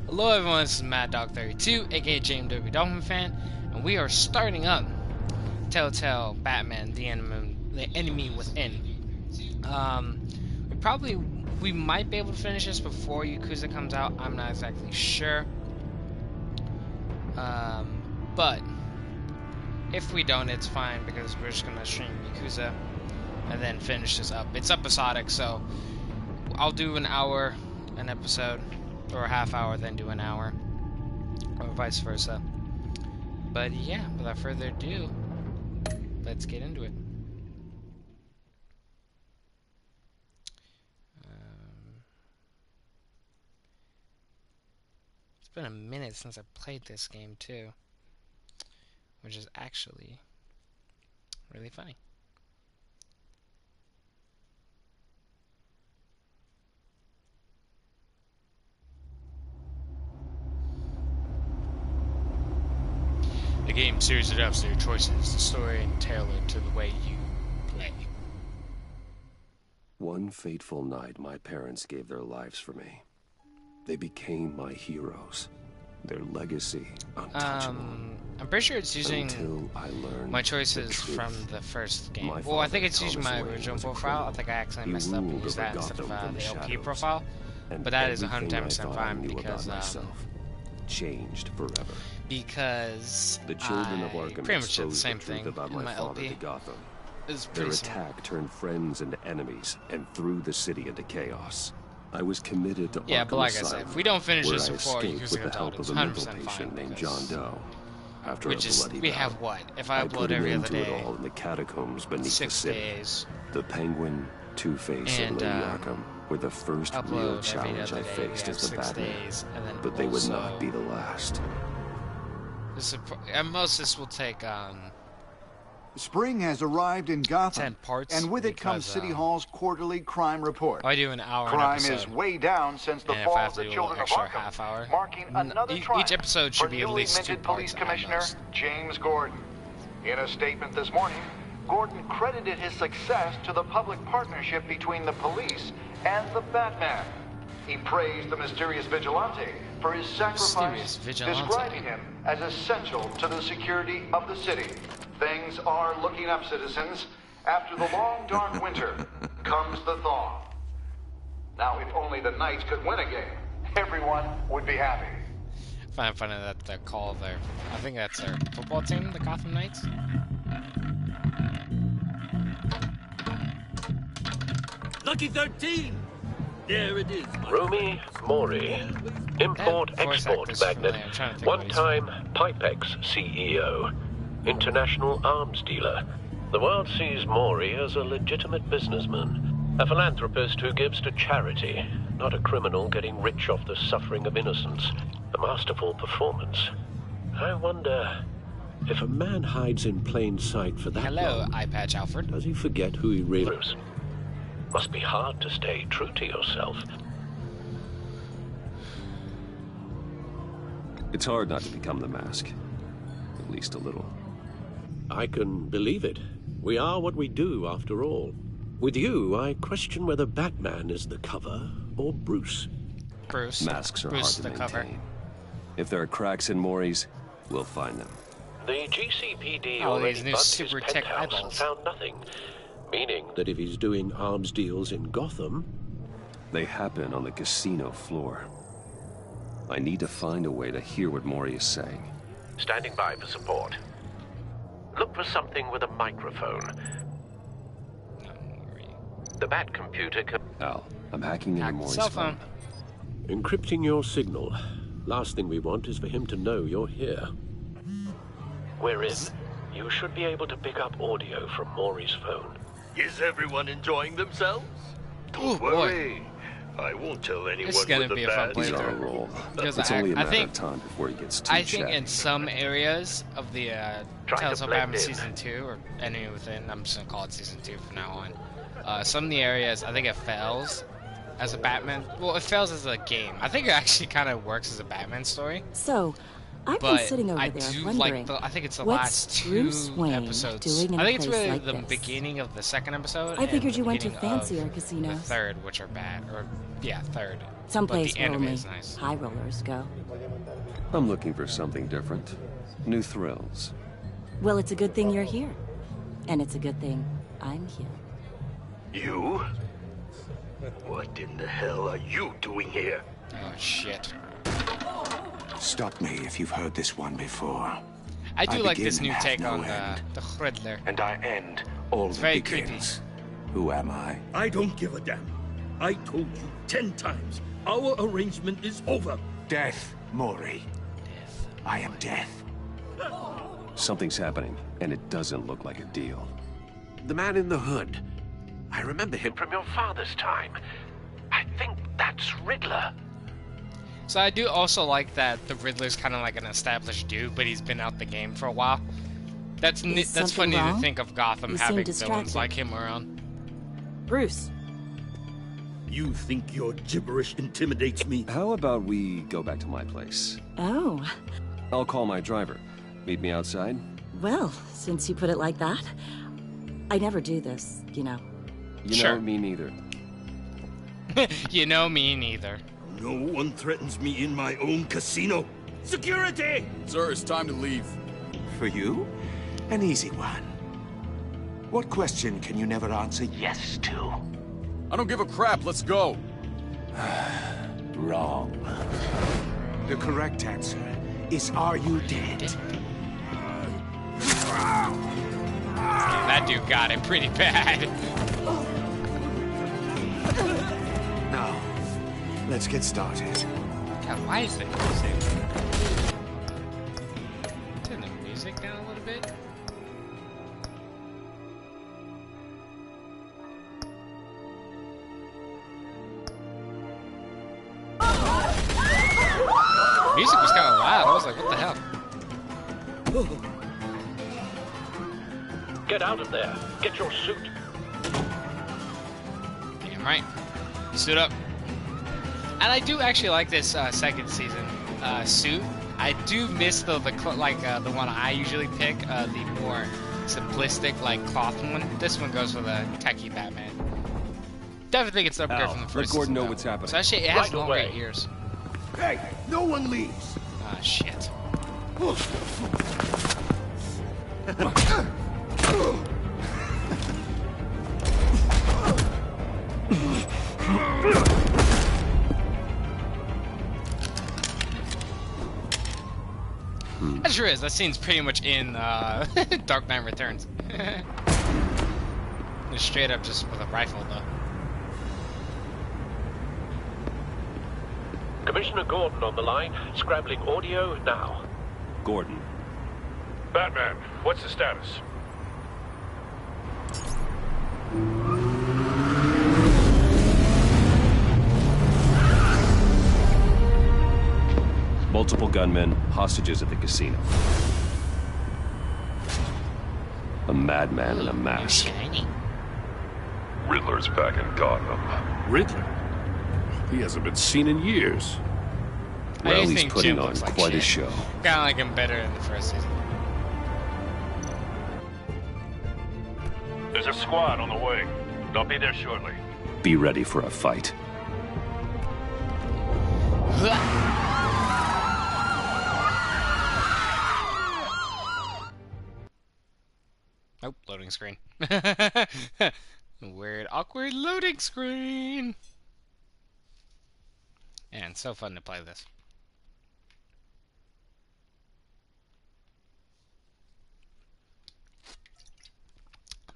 Hello everyone, this is MaddDog32, aka JMW Dolphin Fan, and we are starting up Telltale Batman, the enemy within. We might be able to finish this before Yakuza comes out. I'm not exactly sure. But if we don't, it's fine because we're just gonna stream Yakuza and then finish this up. It's episodic, so I'll do an hour an episode, or a half hour, then do an hour, or vice versa. But yeah, without further ado, let's get into it. It's been a minute since I played this game too, which is actually really funny. The game series adapts to your choices, the story, and tailored to the way you play. One fateful night, my parents gave their lives for me. They became my heroes. Their legacy untouchable. I'm pretty sure it's using Until I learned my choices the truth. from the first game. My Well, I think father, it's using Thomas my Wayne, original was a profile. I criminal. think I accidentally He messed up and ruled used over that instead of Gotham from the the LP shadows. profile. And But that is everything 110% I thought I fine knew because about myself changed forever. because The children of I Arkham pretty much did the exposed same the truth thing about in my my father LP. to Gotham. It's Their pretty similar. attack turned friends into enemies and threw the city into chaos. I was committed to Yeah, Arkham but like I said, Asylum, if we don't finish where this I before escaped Yakuza with the comes out, help it's of a mental 100% patient fine. named John Doe. After Which a is, bloody we bout, have what? If I I upload put an every end other to it day, all in the catacombs beneath the 6 city. days, The Penguin, Two-Face, and Lady Arkham were the first real upload every challenge other I day, we faced have as the 6 Batman. days, and then But they would also, not be the last. at most this will take, Spring has arrived in Gotham, 10 parts, and with it comes because, City Hall's quarterly crime report. I do an hour an Crime episode. is way down since the And if I fall have of to the do an Children of extra Arkham, half hour, marking another triumph each episode should for be at newly least 2 minted parts Police at Commissioner most. James Gordon. In a statement this morning, Gordon credited his success to the public partnership between the police and the Batman. He praised the mysterious vigilante for his Mysterious sacrifice, vigilante. describing him as essential to the security of the city. Things are looking up, citizens. After the long, dark winter comes the thaw. Now, if only the Knights could win a game, everyone would be happy. I find funny that the call of their, I think that's their football team, the Gotham Knights. Lucky 13! There it is. Rumi Mori, import-export voice actor's magnate, familiar. I'm trying to think what he's one-time Pipex CEO, international arms dealer. The world sees Mori as a legitimate businessman, a philanthropist who gives to charity, not a criminal getting rich off the suffering of innocence. A masterful performance. I wonder, if a man hides in plain sight for that Hello, long, Eye Patch Alfred. does he forget who he really is? Must be hard to stay true to yourself. It's hard not to become the Mask. At least a little. I can believe it. We are what we do, after all. With you, I question whether Batman is the cover or Bruce. Bruce. Masks are Bruce hard to the maintain. cover. If there are cracks in Mori's, we'll find them. The GCPD Oh, already these new bugged super his tech penthouse and eyeballs. found nothing. Meaning that if he's doing arms deals in Gotham, They happen on the casino floor. I need to find a way to hear what Mori is saying. standing by for support. Look for something with a microphone. The Bat computer can... Al, I'm hacking into Hack the Mori's cell phone. phone. Encrypting your signal. Last thing we want is for him to know you're here. We're in. You should be able to pick up audio from Maury's phone. Is everyone enjoying themselves? Ooh, Don't boy. worry. I won't tell anyone This is gonna with be the a fun bad He's on a playthrough. roll. Because It's only a I matter think- of time before he gets too I think chatty. in some areas of the Trying to Tales of blend Batman in. Season 2, or Enemy Within, I'm just gonna call it Season 2 from now on. Some of the areas, I think it fails as a Batman. Well, it fails as a game. I think it actually kind of works as a Batman story. So, I've been but sitting over I there do wondering, like I think it's the what's last Bruce two Wayne episodes. doing in I a think it's place really like the this? beginning of the second episode. I figured and you the went to beginning of fancier casinos. The third, which are bad, or yeah, third. Someplace but the where anime only is nice. high rollers go. I'm looking for something different. New thrills. Well, it's a good thing you're here. And it's a good thing I'm here. You? What in the hell are you doing here? Oh shit! Stop me if you've heard this one before. I do like begin this and new have take no on end. the Riddler. And I end all It's that very begins. Who am I? I don't give a damn. I told you 10 times. Our arrangement is over. Death, Mori. I am death. Something's happening, and it doesn't look like a deal. The man in the hood. I remember him from your father's time. I think that's Riddler. So I do also like that the Riddler's kind of like an established dude, but he's been out the game for a while. That's Is that's something funny to wrong? think of Gotham You seem having distracted. villains like him around. Bruce, You think your gibberish intimidates me? How about we go back to my place? oh, I'll call my driver. Meet me outside? well, since you put it like that, I never do this, you know. You Sure. know, me neither. You know me neither. No one threatens me in my own casino. Security! Sir, it's time to leave. For you? An easy one. What question can you never answer yes to? I don't give a crap. Let's go. Wrong. The correct answer is, are you dead? That dude got it pretty bad. Now, let's get started. God, why is the music? Turn the music down a little bit. Music was kind of loud. I was like, what the hell? Get out of there. Get your suit. Damn right. Suit up. And I do actually like this second season suit. I do miss the one I usually pick, the more simplistic like cloth one. This one goes for the techie Batman. Definitely think it's an upgrade Al, from the let first Gordon season, know though. what's happening. So actually, it has Right longer away. ears. Hey, no one leaves. Ah, shit. That sure is. That scene's pretty much in Dark Knight Returns. Just straight up just with a rifle, though. Commissioner Gordon on the line. Scrambling audio now. Gordon. Batman, what's the status? Multiple gunmen, hostages at the casino. A madman in a mask. Shiny. Riddler's back in Gotham. Riddler? He hasn't been seen in years. I Well, just he's think putting Jim on looks like quite a shit. show. Kinda like him better in the first season. There's a squad on the way. They'll be there shortly. Be ready for a fight. Oh, loading screen. Weird, awkward loading screen. And so fun to play this.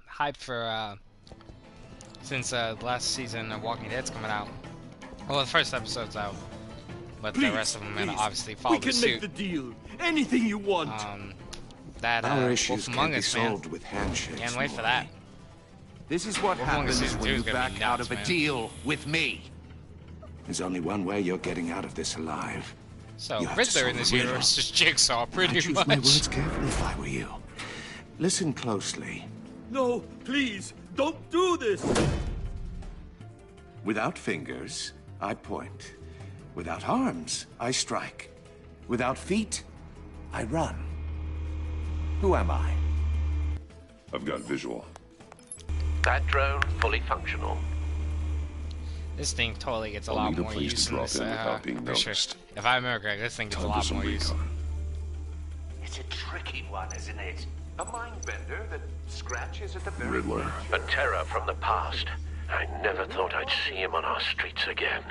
Hype for since the last season of Walking Dead's coming out. Well, the first episode's out, but the rest of them are gonna obviously follow We can suit. make the deal. Anything you want. That Our Wolf issues Among can't be Us, man. solved with handshakes. Can't wait for Maury. that. This is what Wolf Among Us happens Season when 2 you is gonna be back out nuts, of a man. deal with me. There's only one way you're getting out of this alive. So You have to Riddler solve in this the riddle. universe is Jigsaw, I'd pretty choose much. my words carefully if I were you. Listen closely. No, please, don't do this. Without fingers, I point. Without arms, I strike. Without feet, I run. Who am I? I've got visual. That drone fully functional. This thing totally gets a I'll lot need a more place use to in drop this. in without being For sure. noticed. If I remember correctly, this thing gets a Time for lot some more use. recon. It's a tricky one, isn't it? A mind bender that scratches at the very Riddler. A terror from the past. I never thought I'd see him on our streets again.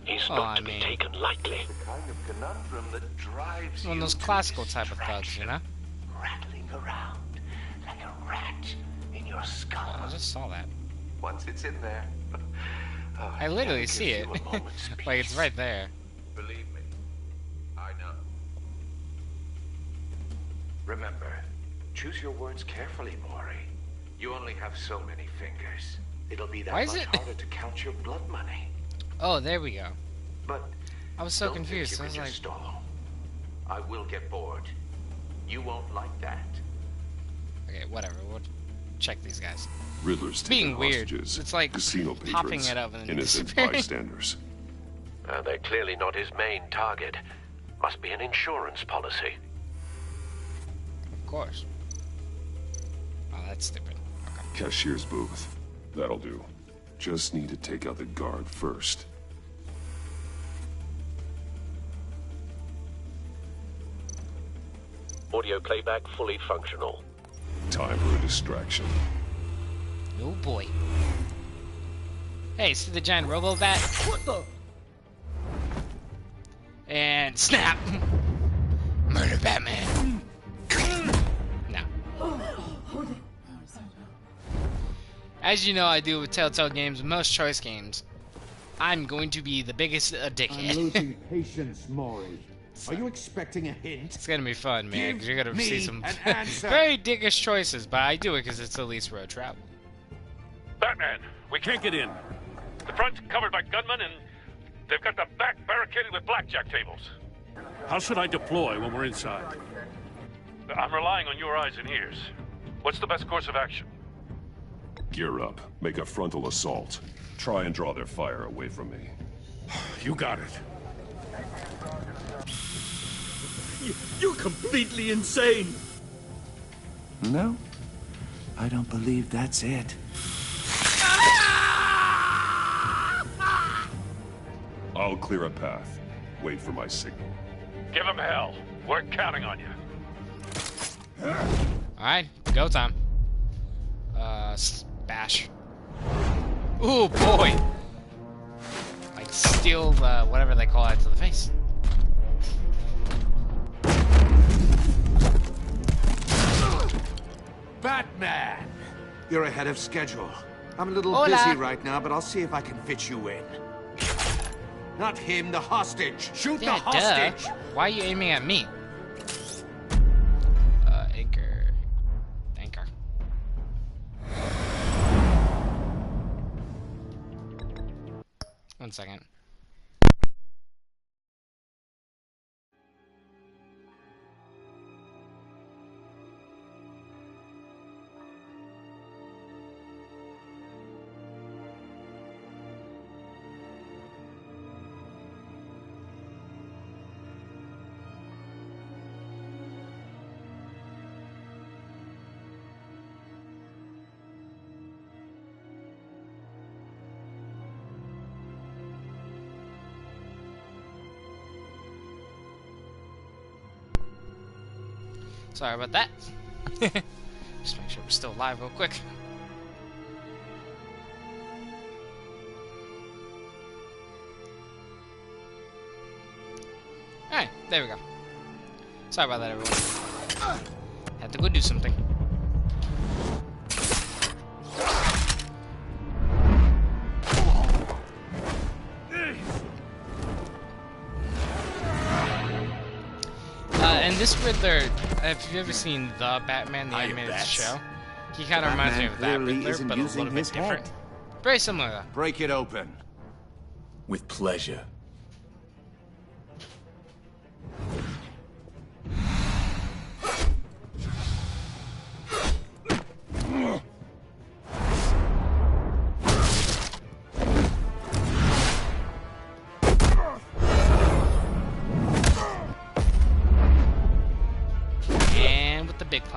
He's not to be taken lightly. The kind of conundrum that drives One of those classical type of thugs, you know? rattling around like a rat in your skull. I just saw that. Once it's in there, I literally see it. Like, it's right there. Believe me, I know. Remember, choose your words carefully, Mori. You only have so many fingers. It'll be that Why is much it- harder to count your blood money. Oh, there we go. But I was so don't think confused. you I was can like, just stall. I will get bored. You won't like that. okay, whatever. We'll check these guys. Riddler's Being taking weird. hostages, It's like casino popping patrons, it up and then innocent disappearing. bystanders. They're clearly not his main target. Must be an insurance policy. Of course. Oh, that's stupid. Cashier's booth. That'll do. Just need to take out the guard first. Audio playback fully functional. Time for a distraction. Oh boy. Hey, see the giant robo bat? What the? And snap! Murder Batman! No. As you know, I do with Telltale Games, most choice games. I'm going to be the biggest dickhead. I'm losing patience, Mori. Are you expecting a hint? It's gonna be fun, man, because you're gonna Give see me some an answer. very dickish choices, but I do it because it's the least road travel. Batman, we can't get in. The front's covered by gunmen, and they've got the back barricaded with blackjack tables. How should I deploy when we're inside? I'm relying on your eyes and ears. What's the best course of action? Gear up. Make a frontal assault. Try and draw their fire away from me. You got it. You're completely insane! No, I don't believe that's it. I'll clear a path. Wait for my signal. Give him hell. We're counting on you. Alright, go time. Bash. Ooh, boy! Like, steal the, whatever they call it, to the face. Batman! You're ahead of schedule. I'm a little Hola. busy right now, but I'll see if I can fit you in. Not him, the hostage! Shoot Yeah, the hostage! duh. Why are you aiming at me? Anchor. Anchor. One second. Sorry about that. Just make sure we're still live real quick. Alright, there we go. Sorry about that, everyone. Had to go do something. And this Riddler, if you've ever seen The Batman, the animated show, he kind of reminds me of that Riddler, but a little bit different. Very similar, though. Break it open. With pleasure.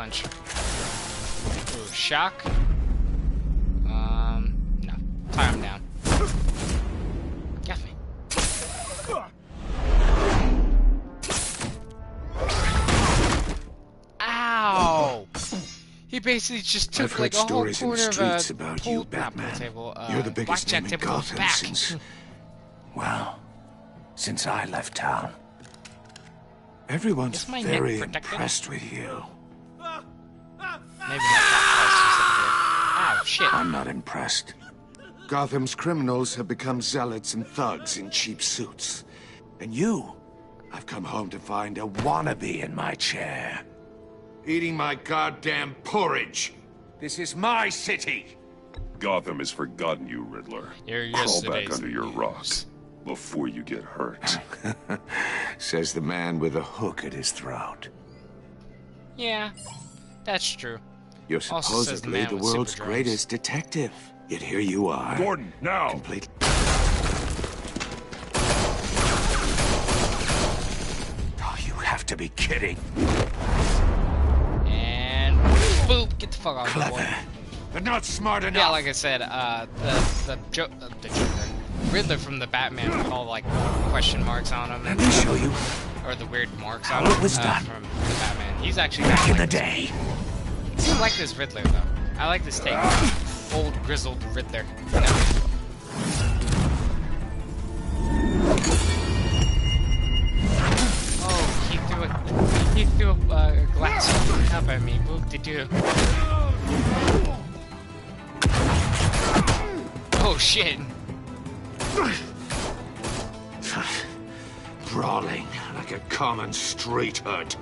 punch. Ooh, shock. No. Tie him down. Get me. Ow! He basically just took I've like heard a whole stories in the corner of streets a about pool, you, not Batman. pool table, You're the biggest blackjack name in table goes Gotham back. since, well, since I left town. Everyone's Is my very neck protected? impressed with you. Maybe not that specifically. Ow, shit. I'm not impressed. Gotham's criminals have become zealots and thugs in cheap suits. And you, I've come home to find a wannabe in my chair. Eating my goddamn porridge. This is my city. Gotham has forgotten you, Riddler. Crawl back under your rock before you get hurt. Says the man with a hook at his throat. Yeah, that's true. You're Also says the supposedly man the with world's super greatest detective. Yet here you are. Gordon, now! Completely. Oh, you have to be kidding. And boop, get the fuck off Clever, the board. but not smart enough. Yeah, like I said, the Joker, Riddler from the Batman with all like question marks on him. Let me show you. Or the weird marks How on him. it was done. From the Batman. He's actually Back in like the day. I do like this Riddler though. I like this take. Old grizzled Riddler. You know? Oh, he threw a glass up at me. Whoop-de-doo. Oh shit. Brawling like a common street hood.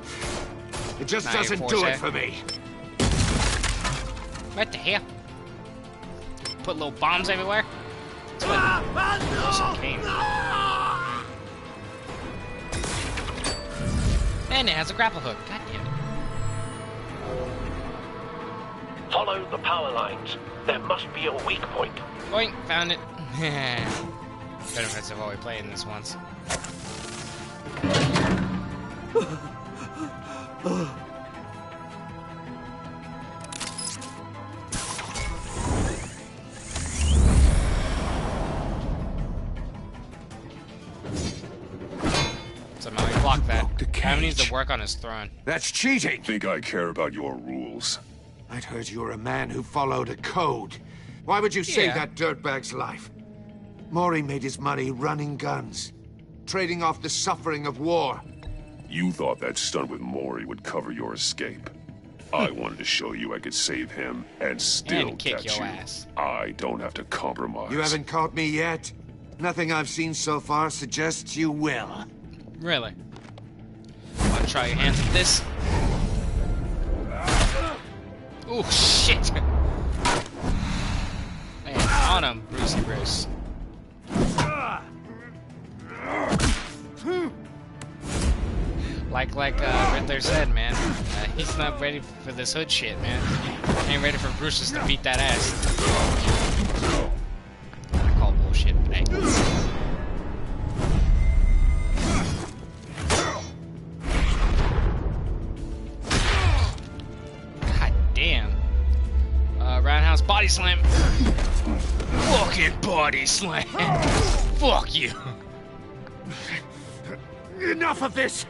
It just Nah, doesn't you're do it forced, for me. What the hell? Put little bombs everywhere? That's what Wilson came. And it has a grapple hook. God damn it. Follow the power lines. There must be a weak point. Boing, found it. Benefits of always playing this once. Somehow he blocked that. Batman needs to work on his throne. That's cheating. Think I care about your rules? I'd heard you were a man who followed a code. Why would you save Yeah. that dirtbag's life? Mori made his money running guns, trading off the suffering of war. You thought that stunt with Mori would cover your escape. I wanted to show you I could save him and still And kick catch your you. ass. I don't have to compromise. You haven't caught me yet. Nothing I've seen so far suggests you will. Really? Wanna try your hands at this? Oh shit! Man, on him, Brucey Bruce. Like Riddler said, man, he's not ready for this hood shit, man. He ain't ready for Bruce's to beat that ass. I call bullshit, but hey. God damn. Roundhouse body slam. Fucking body slam. Fuck you. Enough of this!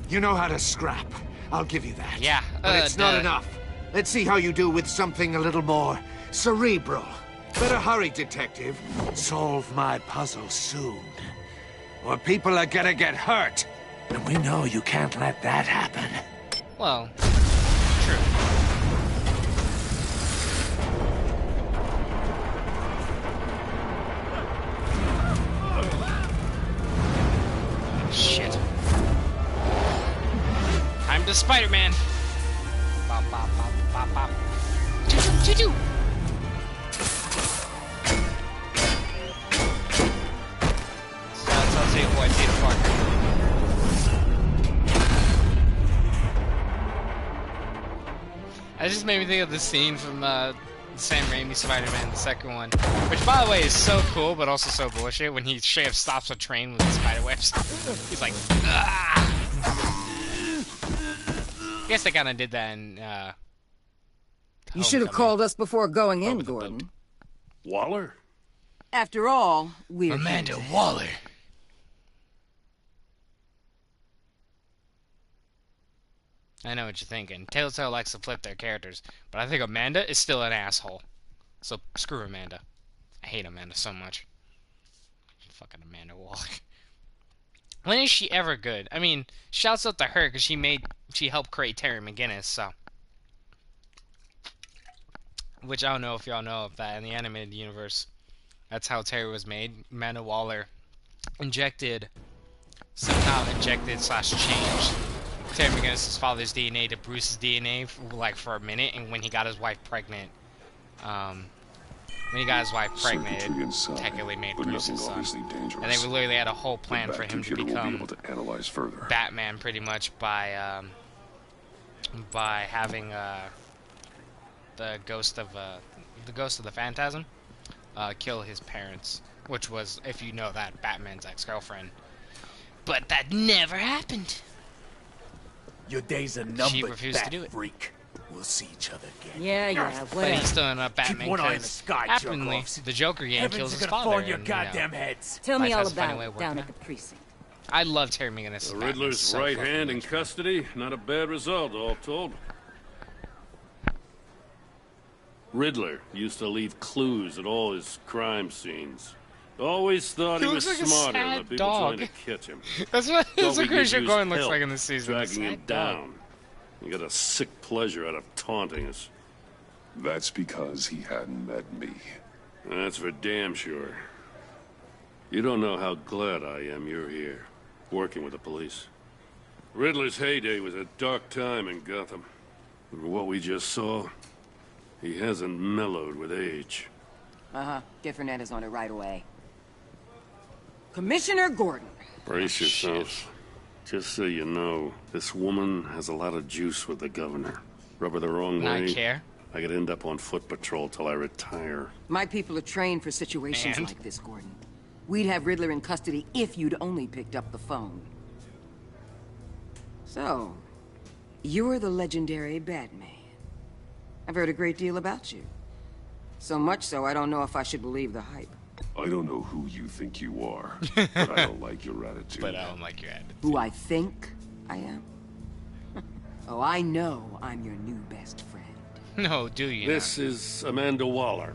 You know how to scrap. I'll give you that. Yeah, But it's not enough. Let's see how you do with something a little more cerebral. Better hurry, detective. Solve my puzzle soon. Or people are gonna get hurt. And we know you can't let that happen. Well, true. Shit. Time to Spider-Man. Bop, bop, bop, bop, bop. Choo-choo, choo-choo. So I'll tell you what, Peter Parker. That just made me think of the scene from Sam Raimi Spider-Man, the second one. Which, by the way, is so cool, but also so bullshit when he straight up stops a train with the spider webs. He's like, ah! guess they kind of did that in, You should have called us before going in, Gordon. Waller? After all, we're Amanda here. Waller. I know what you're thinking. Telltale likes to flip their characters, but I think Amanda is still an asshole. So screw Amanda. I hate Amanda so much. Fucking Amanda Waller. When is she ever good? I mean, shouts out to her because she helped create Terry McGinnis, so. Which I don't know if y'all know of that in the animated universe. That's how Terry was made. Amanda Waller somehow injected / changed Terry McGinnis' father's DNA to Bruce's DNA for a minute, and when he got his wife pregnant, it technically made Bruce's son. And they literally had a whole plan for him to become Batman, pretty much by having the ghost of the Phantasm kill his parents, which was, if you know that, Batman's ex-girlfriend. But that never happened. Your days are numbered, She refused to do it. freak. We'll see each other again. Yeah, But whatever. he's still in a Batman Keep one eye on the because sky, happenly jerk-offs. the Joker gang Heavens kills are his gonna father. fall on your and, goddamn heads. Tell me life all has a funny about way it of down working at the precinct. I love Terry McGinnis. The Riddler's right hand in custody. Not a bad result, all told. Riddler used to leave clues at all his crime scenes. Always thought he was looks like a smarter sad than people dog. trying to catch him. That's what Thought we could Christian use Gordon looks help like in this season. Dragging him Sad dog. down. He got a sick pleasure out of taunting us. That's because he hadn't met me. That's for damn sure. You don't know how glad I am you're here, working with the police. Riddler's heyday was a dark time in Gotham. For what we just saw, he hasn't mellowed with age. Uh-huh. Get Fernandez on it right away. Commissioner Gordon. Brace yourselves. Just so you know, this woman has a lot of juice with the governor. Rub her the wrong Not way, care. I could end up on foot patrol till I retire. My people are trained for situations And? like this, Gordon. We'd have Riddler in custody if you'd only picked up the phone. So, you're the legendary Batman. I've heard a great deal about you. So much so, I don't know if I should believe the hype. I don't know who you think you are, but I don't like your attitude. Who I think I am? Oh, I know I'm your new best friend. No, do you? This is Amanda Waller,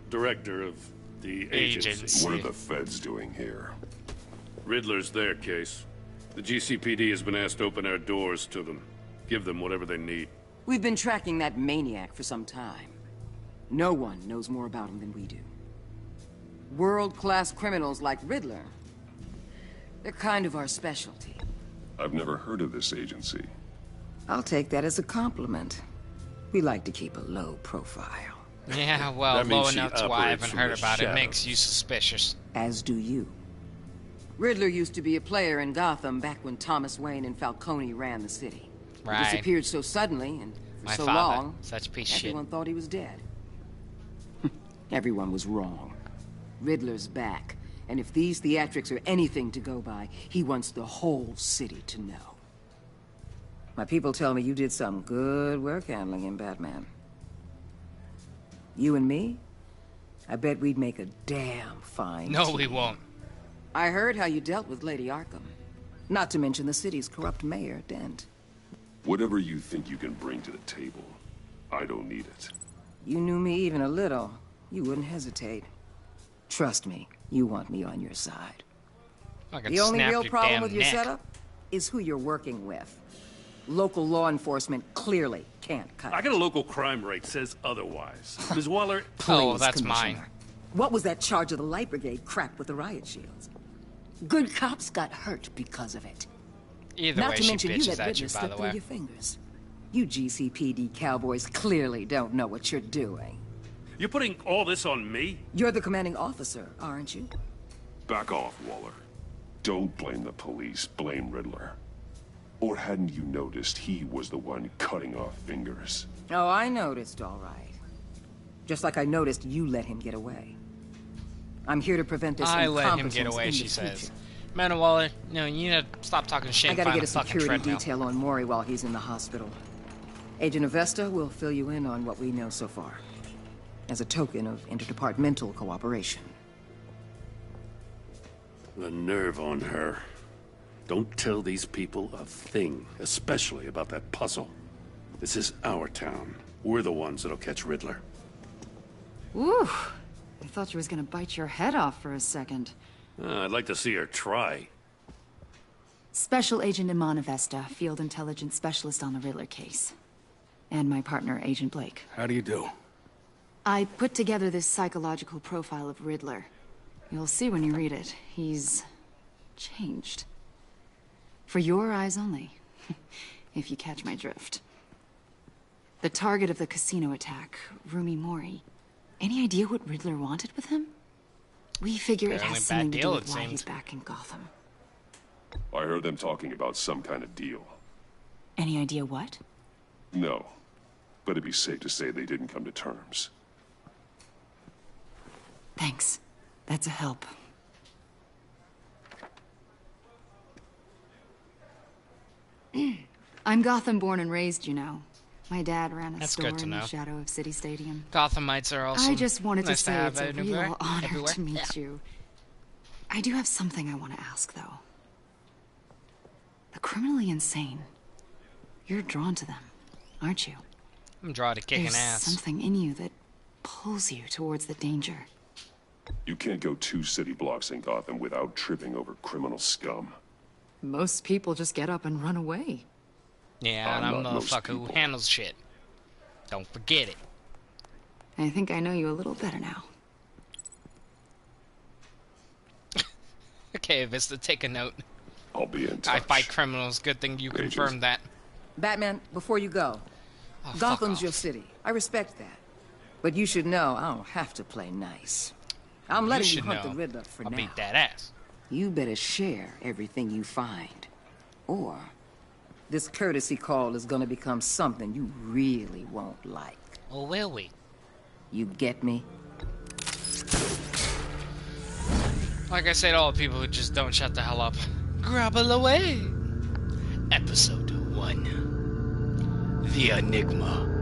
director of the agency. What are the feds doing here? Riddler's their case. The GCPD has been asked to open our doors to them. Give them whatever they need. We've been tracking that maniac for some time. No one knows more about him than we do. World-class criminals like Riddler. They're kind of our specialty. I've never heard of this agency. I'll take that as a compliment. We like to keep a low profile. Yeah, well, That means low she enough to why I operates haven't from heard the about it. shadows. Makes you suspicious. As do you. Riddler used to be a player in Gotham back when Thomas Wayne and Falcone ran the city. Right. He disappeared so suddenly and for My so father, long, such a piece of shit. everyone thought he was dead. Everyone was wrong. Riddler's back, and if these theatrics are anything to go by, he wants the whole city to know. My people tell me you did some good work handling him, Batman. You and me? I bet we'd make a damn fine No, team. we won't. I heard how you dealt with Lady Arkham. Not to mention the city's corrupt mayor, Dent. Whatever you think you can bring to the table, I don't need it. You knew me even a little, you wouldn't hesitate. Trust me, you want me on your side. I could The only snap real your problem damn with your neck. setup is who you're working with. Local law enforcement clearly can't cut I it. got a local crime rate says otherwise. Ms. Waller, Oh, Please, that's Commissioner. mine. What was that charge of the Light Brigade crap with the riot shields? Good cops got hurt because of it. Either Not way, to she mention you bitches let at you, Riddler by slip the through way. your fingers. You GCPD cowboys clearly don't know what you're doing. you're putting all this on me? You're the commanding officer, aren't you? Back off, Waller. Don't blame the police, blame Riddler. Or hadn't you noticed he was the one cutting off fingers? Oh, I noticed, all right. Just like I noticed you let him get away. I'm here to prevent this I let him incompetence get away, in the she says. future. Man, Waller, no, you need to stop talking shit. I And gotta find get a fucking security treadmill. detail on Mori while he's in the hospital. Agent Avesta will fill you in on what we know so far, as a token of interdepartmental cooperation. The nerve on her. Don't tell these people a thing, especially about that puzzle. This is our town. We're the ones that'll catch Riddler. Ooh, I thought you was gonna bite your head off for a second. I'd like to see her try. Special Agent Iman Avesta, Field Intelligence Specialist on the Riddler case. And my partner, Agent Blake. How do you do? I put together this psychological profile of Riddler. You'll see when you read it. He's changed. For your eyes only, if you catch my drift. The target of the casino attack, Rumi Mori. Any idea what Riddler wanted with him? We figure it has something to do with why he's back in Gotham. I heard them talking about some kind of deal. Any idea what? No, but it'd be safe to say they didn't come to terms. Thanks. That's a help. I'm Gotham born and raised, you know. My dad ran a store in the shadow of City Stadium. Gothamites are awesome. I just wanted nice to say it's a real honor everywhere. to meet you. I do have something I want to ask, though. The criminally insane. You're drawn to them, aren't you? I'm drawn to kicking There's ass. something in you that pulls you towards the danger. You can't go 2 city blocks in Gotham without tripping over criminal scum. Most people just get up and run away. Yeah, and I'm the fucker who handles shit. Don't forget it. I think I know you a little better now. Okay, Vista, take a note. I'll be in touch. I fight criminals. Good thing you confirmed that. Batman, before you go, Gotham's your city. I respect that. But you should know I don't have to play nice. I'm letting you hunt the Riddler for now. I'll beat that ass. You better share everything you find. Or this courtesy call is gonna become something you really won't like. Or will we? You get me? Like I said, all the people who just don't shut the hell up. Grapple away! Episode 1. The Enigma.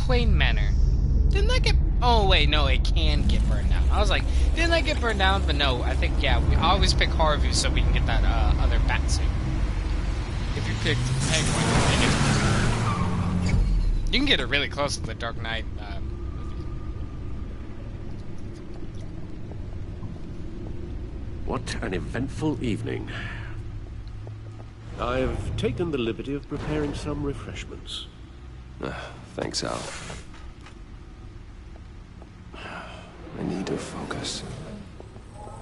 Wayne Manor. Didn't that get... Oh, wait, no, it can get burned down. I was like, didn't that get burned down? But no, I think, yeah, we always pick Harvey so we can get that other bat suit. If you pick Penguin, you can get it really close to the Dark Knight movie. What an eventful evening. I've taken the liberty of preparing some refreshments. Thanks, Al. I need to focus.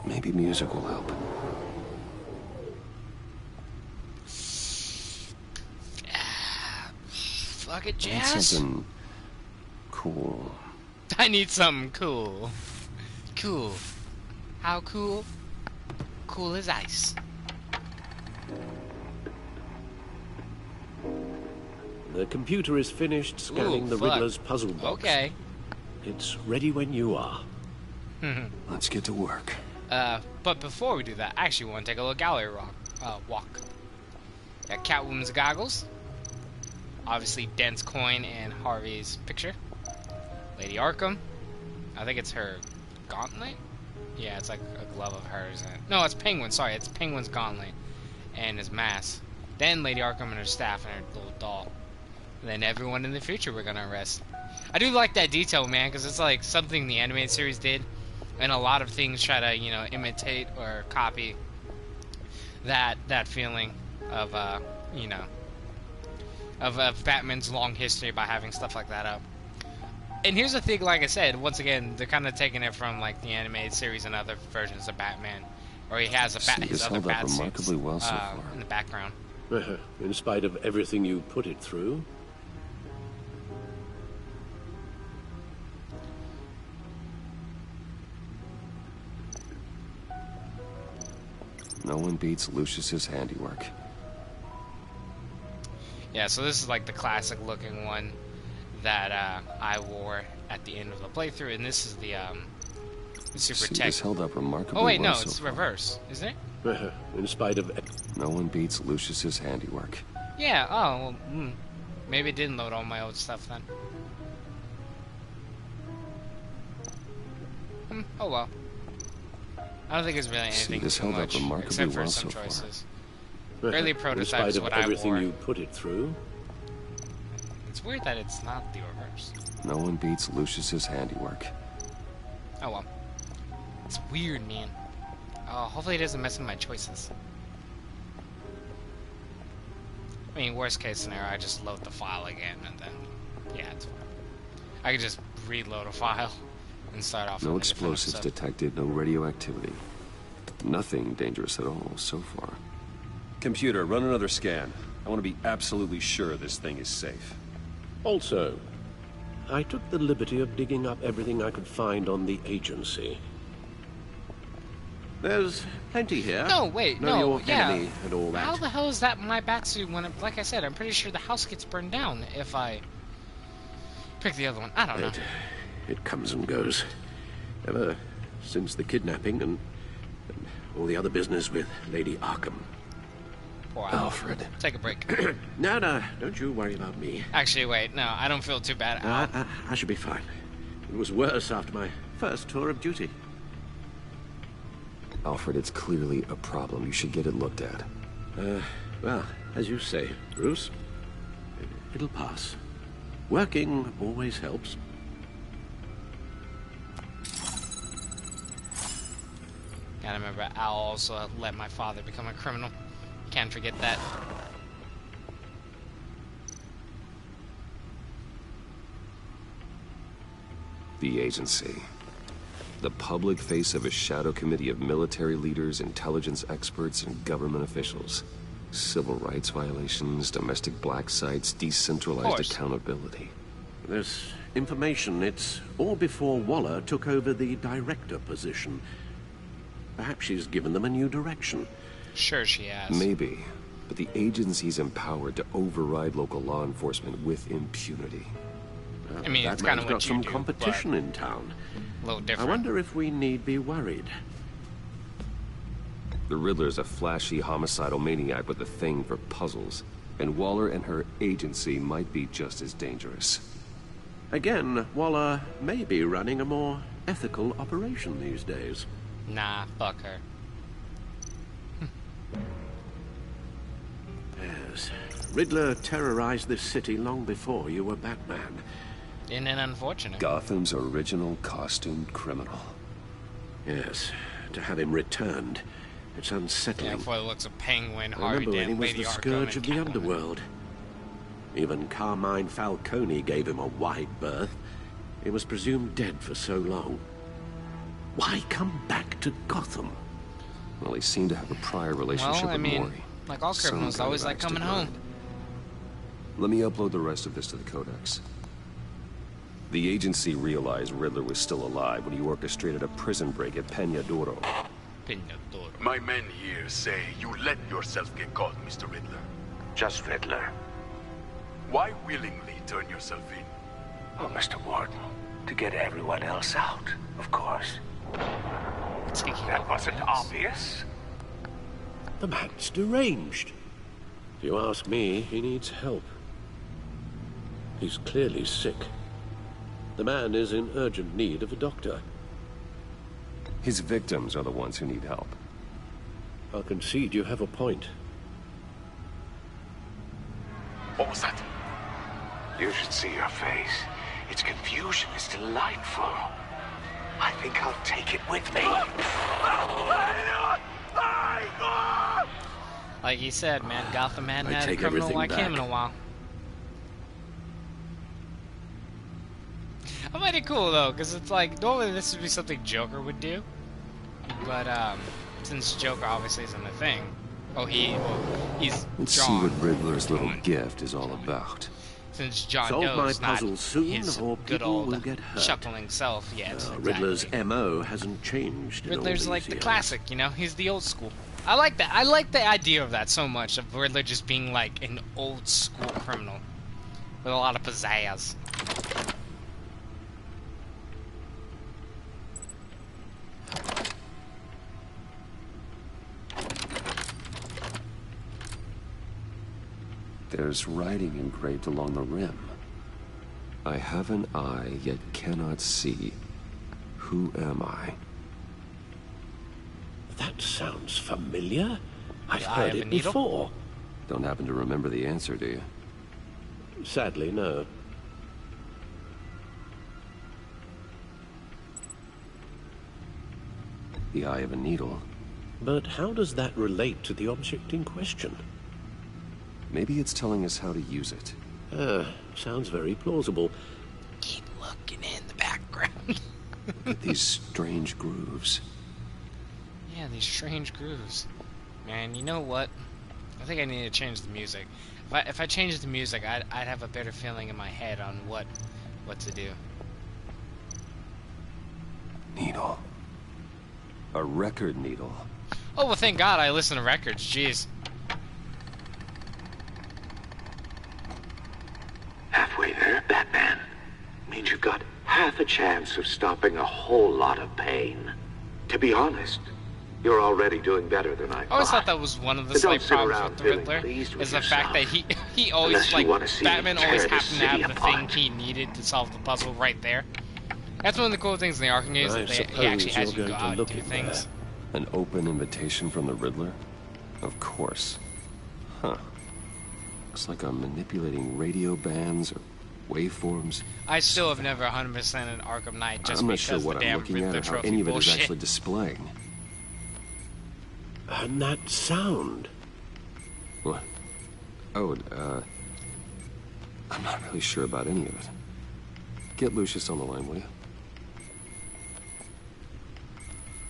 Maybe music will help. Fuck it, I need Jazz. something cool. I need something cool. Cool. How cool? Cool as ice. The computer is finished scanning the Riddler's puzzle box. Okay. It's ready when you are. Let's get to work. But before we do that, I actually want to take a little gallery walk. Got Catwoman's goggles. Obviously, Dent's coin and Harvey's picture. Lady Arkham. I think it's her gauntlet. Yeah, it's like a glove of hers. No, it's Penguin. Sorry, it's Penguin's gauntlet and his mask. Then Lady Arkham and her staff and her little doll. And then everyone in the future we're gonna arrest. I do like that detail, man, because it's like something the animated series did, and a lot of things try to, you know, imitate or copy that feeling of, you know, of Batman's long history by having stuff like that up. And here's the thing, like I said, once again, they're kind of taking it from like the animated series and other versions of Batman, or he has his other bat suits well so far. in the background. In spite of everything you put it through. No one beats Lucius's handiwork. Yeah, so this is like the classic looking one that I wore at the end of the playthrough, and this is the super tech. This held up remarkably Oh wait, well no, so it's far. reverse, isn't it? In spite of... No one beats Lucius's handiwork. Yeah, oh, well, maybe it didn't load all my old stuff then. Oh well. I don't think it's really anything this too held up much, remarkably except for well some so far. choices. Early In prototype spite is of what I everything wore. you put it through. It's weird that it's not the reverse. No one beats Lucius's handiwork. Oh well. It's weird, man. Hopefully it doesn't mess with my choices. I mean, worst case scenario, I just load the file again, and then, yeah, it's fine. I could just reload a file and start off. No explosives detected, no radioactivity. Nothing dangerous at all so far. Computer, run another scan. I want to be absolutely sure this thing is safe. Also, I took the liberty of digging up everything I could find on the agency. There's plenty here. No, wait, Know no, your yeah. enemy and all that. How the hell is that my batsuit when, like I said, I'm pretty sure the house gets burned down if I pick the other one. I don't know. It comes and goes. Ever since the kidnapping and all the other business with Lady Arkham. Poor Alfred. Take a break. No, don't you worry about me. Actually, wait, no, I don't feel too bad. I should be fine. It was worse after my first tour of duty. Alfred, it's clearly a problem. You should get it looked at. Well, as you say, Bruce, it'll pass. Working always helps. Gotta remember, Al also let my father become a criminal. Can't forget that. The agency. The public face of a shadow committee of military leaders, intelligence experts, and government officials. Civil rights violations, domestic black sites, decentralized accountability. This information, it's all before Waller took over the director position. Perhaps she's given them a new direction. Sure she has. Maybe, but the agency's empowered to override local law enforcement with impunity. I mean, that it's kind man's of got what some you do, competition but in town. a little I different. wonder if we need be worried. The Riddler's a flashy, homicidal maniac with a thing for puzzles, and Waller and her agency might be just as dangerous. Again, Waller may be running a more ethical operation these days. Nah, fuck her. Yes. Riddler terrorized this city long before you were Batman. Isn't it unfortunate? Gotham's original costumed criminal. Yes. To have him returned, it's unsettling. Yeah, for the looks of Penguin, I Harvey remember when he Dent, was Lady the Arkham, scourge and of the Catwoman. underworld. Even Carmine Falcone gave him a wide berth. He was presumed dead for so long. Why come back to Gotham? Well, he seemed to have a prior relationship Well, I with mean, Mori. like all Some criminals, kind always of like axe to coming grind. home. Let me upload the rest of this to the Codex. The agency realized Riddler was still alive when he orchestrated a prison break at Peña Duro. My men here say you let yourself get caught, Mr. Riddler. Just Riddler. Why willingly turn yourself in? Oh, Mr. Warden, to get everyone else out, of course. That wasn't obvious. The man's deranged. If you ask me, he needs help. He's clearly sick. The man is in urgent need of a doctor. His victims are the ones who need help. I'll concede you have a point. What was that? You should see your face. Its confusion is delightful. I think I'll take it with me. Like he said, man, Gotham hadn't I had a take criminal everything like him back. in a while. I find it cool though, because it's like normally this would be something Joker would do, but since Joker obviously isn't a thing, he's Let's see John. what Riddler's little gift is all about. Since John Solve my Doe's not puzzle soon, his or good people old will get hurt. chuckling self yet. Riddler's MO hasn't changed in all Riddler's these like the years. classic, you know. He's the old school. I like that. I like the idea of that so much, of Riddler just being like an old school criminal with a lot of pizzazz. There's writing engraved along the rim. I have an eye, yet cannot see. Who am I? That sounds familiar. I've heard it before. Don't happen to remember the answer, do you? Sadly, no. The eye of a needle. But how does that relate to the object in question? Maybe it's telling us how to use it. Sounds very plausible. Keep looking in the background. Look at these strange grooves. Yeah, these strange grooves. Man, you know what? I think I need to change the music. If I change the music, I'd have a better feeling in my head on what to do. Needle. A record needle. Oh, well, thank God I listen to records. Jeez. Halfway there, Batman. Means you've got half a chance of stopping a whole lot of pain. To be honest, you're already doing better than I always thought that was one of the slight problems with the Riddler, is the fact that he always, like, Batman always happened to have the thing he needed to solve the puzzle right there. That's one of the cool things in the Arkham games, that he actually has you go out and do things. An open invitation from the Riddler? Of course. Huh. Looks like I'm manipulating radio bands or waveforms. I still have never 100% an Arkham Knight just I'm not because sure what the damn I'm looking Riddler at or how trophy any of it is bullshit. actually displaying. And that sound. What? Oh, I'm not really sure about any of it. Get Lucius on the line, will you?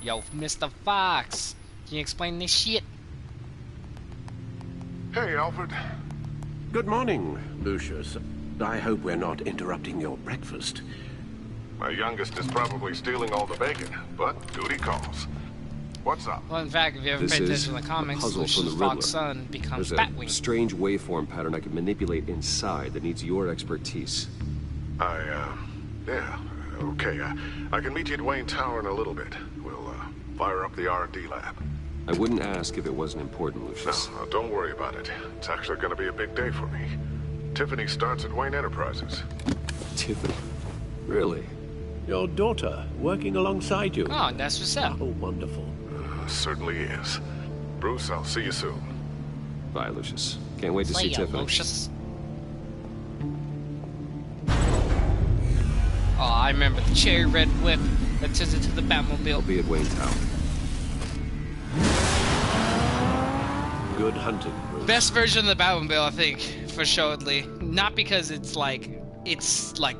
Yo, Mr. Fox, can you explain this shit? Hey, Alfred. Good morning, Lucius. I hope we're not interrupting your breakfast. My youngest is probably stealing all the bacon, but duty calls. What's up? Well, in fact, if you ever paid attention to the comics, Lucius Fox's son becomes There's Batwing. a strange waveform pattern I can manipulate inside that needs your expertise. Yeah, okay. I can meet you at Wayne Tower in a little bit. We'll, fire up the R&D lab. I wouldn't ask if it wasn't important, Lucius. No, don't worry about it. It's actually going to be a big day for me. Tiffany starts at Wayne Enterprises. Tiffany? Really? Your daughter, working alongside you. Oh, that's what's up. Oh, wonderful. Certainly is. Bruce, I'll see you soon. Bye, Lucius. Can't wait to see Tiffany. Lucius. Oh, I remember the cherry red whip that took it to the Batmobile. I'll be at Wayne Tower. Good hunting, Bruce. Best version of the Batmobile, I think, for assuredly. Not because it's like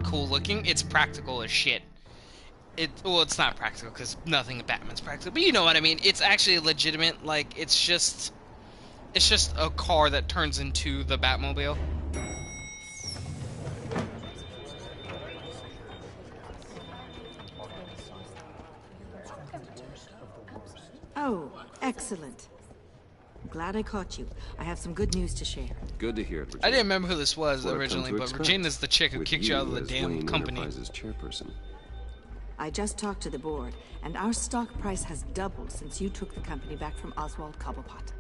cool looking. It's practical as shit. Well, it's not practical because nothing in Batman's practical, but you know what I mean. It's actually legitimate. Like, it's just a car that turns into the Batmobile. Oh, excellent. I'm glad I caught you. I have some good news to share. Good to hear it, Regina. I didn't remember who this was What I've originally, come to but expect. Regina's the chick who With kicked you out of the as damn Wayne company. Enterprises chairperson. I just talked to the board, and our stock price has doubled since you took the company back from Oswald Cobblepot.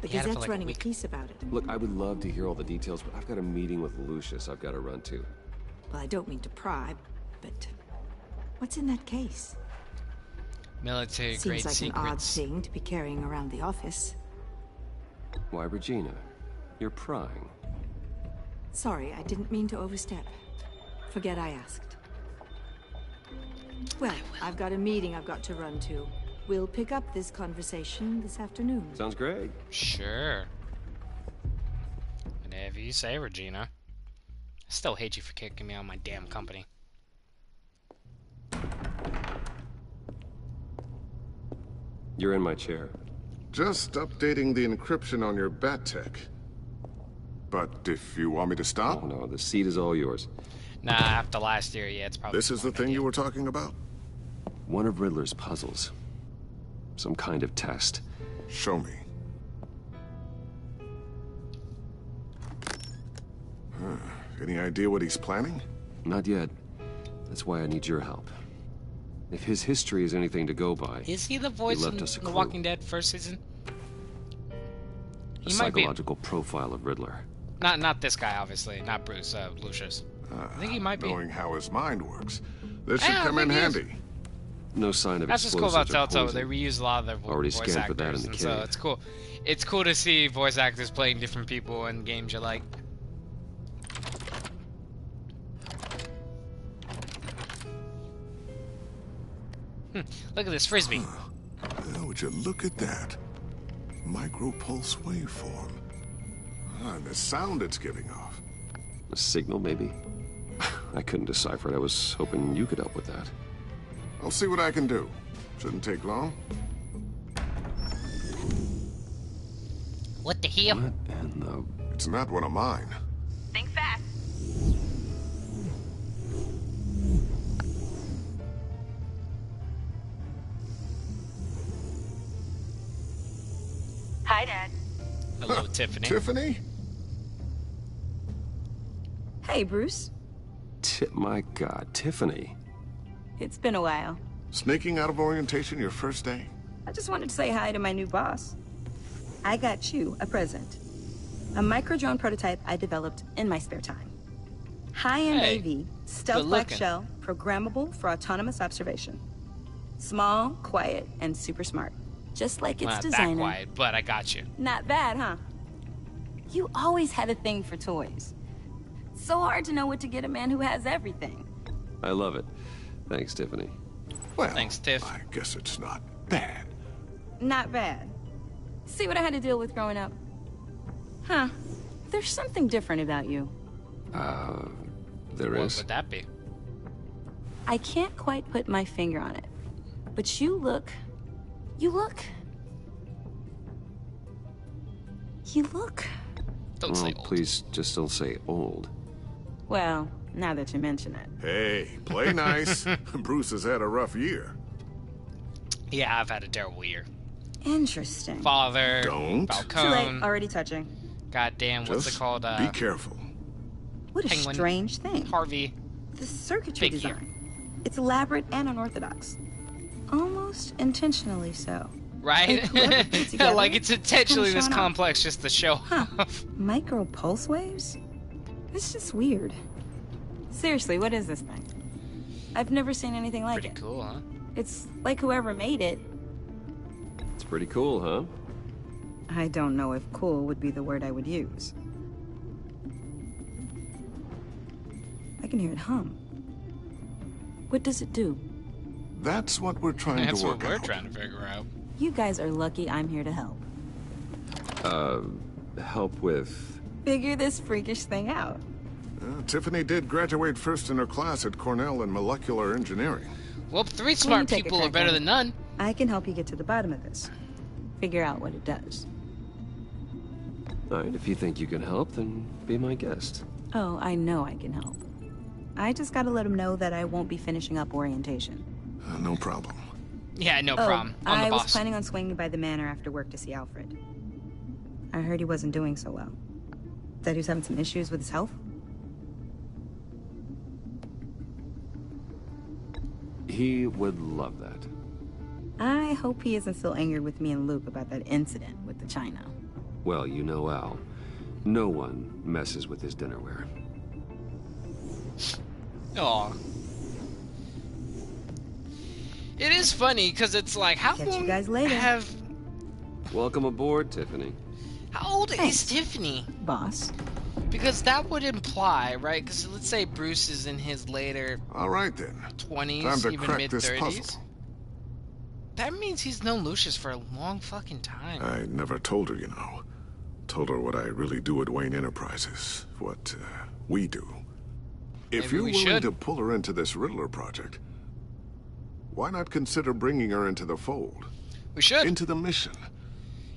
The He had it for Gazette's like a running a week. piece about it. Look, I would love to hear all the details, but I've got a meeting with Lucius I've got to run to. Well, I don't mean to pry, but what's in that case? Military grade Seems like an odd secrets. thing to be carrying around the office. Why, Regina? You're prying. Sorry, I didn't mean to overstep. Forget I asked. Well, I've got a meeting I've got to run to. We'll pick up this conversation this afternoon. Sounds great. Sure. Whatever you say, Regina. I still hate you for kicking me out of my damn company. You're in my chair. Just updating the encryption on your Bat-Tech. But if you want me to stop... Oh, no, the seat is all yours. Nah, after last year, yeah, it's probably... This is the thing you were talking about? One of Riddler's puzzles. Some kind of test. Show me. Any idea what he's planning? Not yet. That's why I need your help. If his history is anything to go by, is he the voice in The Walking Dead first season? A psychological profile of Riddler. Not this guy, obviously. Not Bruce, Lucius. I think he might be. Knowing how his mind works, this should come in handy. No sign of That's what's cool explosives about Telltale. or poison. They reuse a lot of their Already voice scanned actors, for that in the and cave. so it's cool. It's cool to see voice actors playing different people in games you like. Look at this frisbee. Now, would you look at that? Micro-pulse waveform. And the sound it's giving off. A signal, maybe? I couldn't decipher it. I was hoping you could help with that. I'll see what I can do. Shouldn't take long. What the hell? What in the... It's not one of mine. Think fast. Hi, Dad. Hello, Tiffany. Tiffany? Hey, Bruce. My God, Tiffany. It's been a while. Sneaking out of orientation your first day? I just wanted to say hi to my new boss. I got you a present. A micro-drone prototype I developed in my spare time. High-end AV, stealth black shell, programmable for autonomous observation. Small, quiet, and super smart. Just like its designer. Not that quiet, but I got you. Not bad, huh? You always had a thing for toys. So hard to know what to get a man who has everything. I love it. Thanks, Tiffany. Well, thanks, Tiff. I guess it's not bad. Not bad. See what I had to deal with growing up? Huh. There's something different about you. There is. What would that be? I can't quite put my finger on it. But you look... You look... Don't say old. Please, just don't say old. Well, now that you mention it. Hey, play nice. Bruce has had a rough year. Yeah, I've had a terrible year. Interesting. Father. Don't. Falcone. Too late. Already touching. Goddamn, what's it called? Be careful. What a Penguin. strange thing. Harvey. The circuitry Big design. It's elaborate and unorthodox. Almost intentionally so. Right? Like it's intentionally this complex just to show off. Micro pulse waves? It's just weird. Seriously, what is this thing? I've never seen anything like it. Pretty cool, huh? It's like whoever made it. It's pretty cool, huh? I don't know if cool would be the word I would use. I can hear it hum. What does it do? That's what we're trying to work out. That's what we're trying to figure out. You guys are lucky I'm here to help. Help with... Figure this freakish thing out. Tiffany did graduate first in her class at Cornell in molecular engineering. Well, 3 smart people are better than none. I can help you get to the bottom of this. Figure out what it does. Alright, if you think you can help, then be my guest. Oh, I know I can help. I just gotta let him know that I won't be finishing up orientation. No problem. Yeah, no problem. I was planning on swinging by the manor after work to see Alfred. I heard he wasn't doing so well. That he was having some issues with his health? He would love that. I hope he isn't still angry with me and Luke about that incident with the china. Well, you know Al. No one messes with his dinnerware. Aw. It is funny because it's like, how Catch you guys later. Welcome aboard, Tiffany. How old is Tiffany? Boss. Because that would imply, right? Because let's say Bruce is in his later All right then. 20s, Time to even crack mid this 30s. puzzle. That means he's known Lucius for a long fucking time. I never told her, you know. Told her what I really do at Wayne Enterprises. What we do. If Maybe you're we willing should. to pull her into this Riddler project, why not consider bringing her into the fold? We should. Into the mission.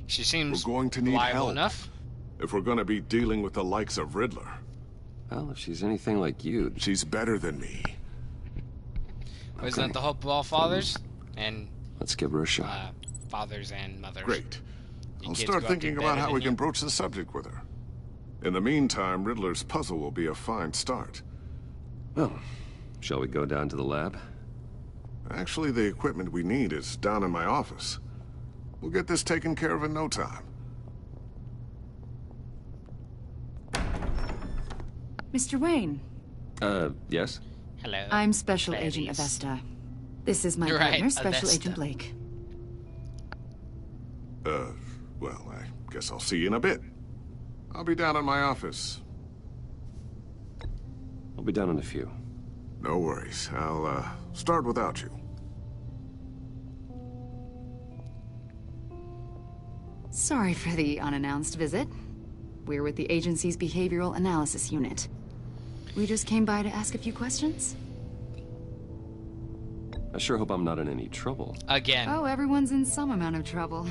She seems We're going to need reliable help enough. if we're going to be dealing with the likes of Riddler. Well, if she's anything like you... She's better than me. Isn't that the hope of all fathers? And let's give her a shot. Fathers and mothers. Great. I'll start thinking about how we can broach the subject with her. In the meantime, Riddler's puzzle will be a fine start. Well, shall we go down to the lab? Actually, the equipment we need is down in my office. We'll get this taken care of in no time. Mr. Wayne. Yes? Hello. I'm Special Agent Avesta. This is my partner, Special Avesta. Agent Blake. Well, I guess I'll see you in a bit. I'll be down in my office. I'll be down in a few. No worries. I'll, start without you. Sorry for the unannounced visit. We're with the agency's Behavioral Analysis Unit. We just came by to ask a few questions. I sure hope I'm not in any trouble. Again. Oh, everyone's in some amount of trouble.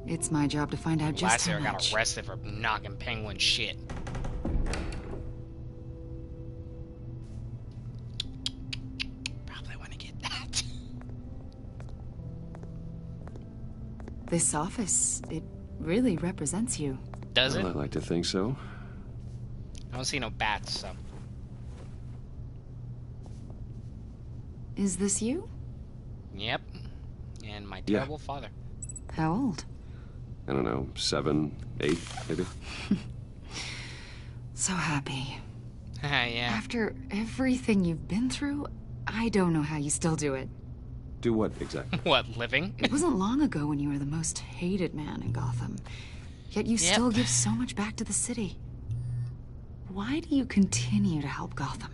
It's my job to find out just Last year how I much. got arrested for knocking Penguin shit. Probably want to get that. This office, it really represents you. Does it? Well, I'd like to think so. I don't see no bats, so. Is this you? Yep. And my terrible father. How old? I don't know, 7, 8, maybe? So happy. Yeah. After everything you've been through, I don't know how you still do it. Do what, exactly? What, living? It wasn't long ago when you were the most hated man in Gotham. Yet you still give so much back to the city. Why do you continue to help Gotham?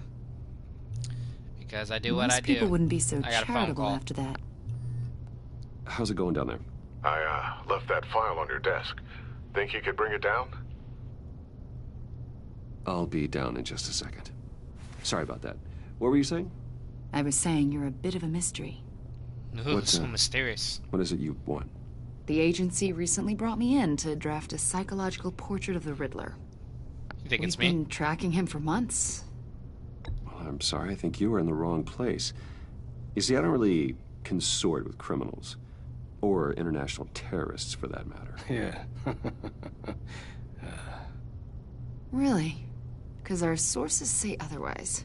Because I do what I do. Most people wouldn't be so I got a phone charitable call. after that. How's it going down there? I, left that file on your desk. Think you could bring it down? I'll be down in just a second. Sorry about that. What were you saying? I was saying you're a bit of a mystery. Ooh, What's, so mysterious. What is it you want? The agency recently brought me in to draft a psychological portrait of the Riddler. You think it's We've me? been tracking him for months. Well, I'm sorry, I think you were in the wrong place. You see, I don't really consort with criminals. Or international terrorists, for that matter. Yeah. Really? Because our sources say otherwise.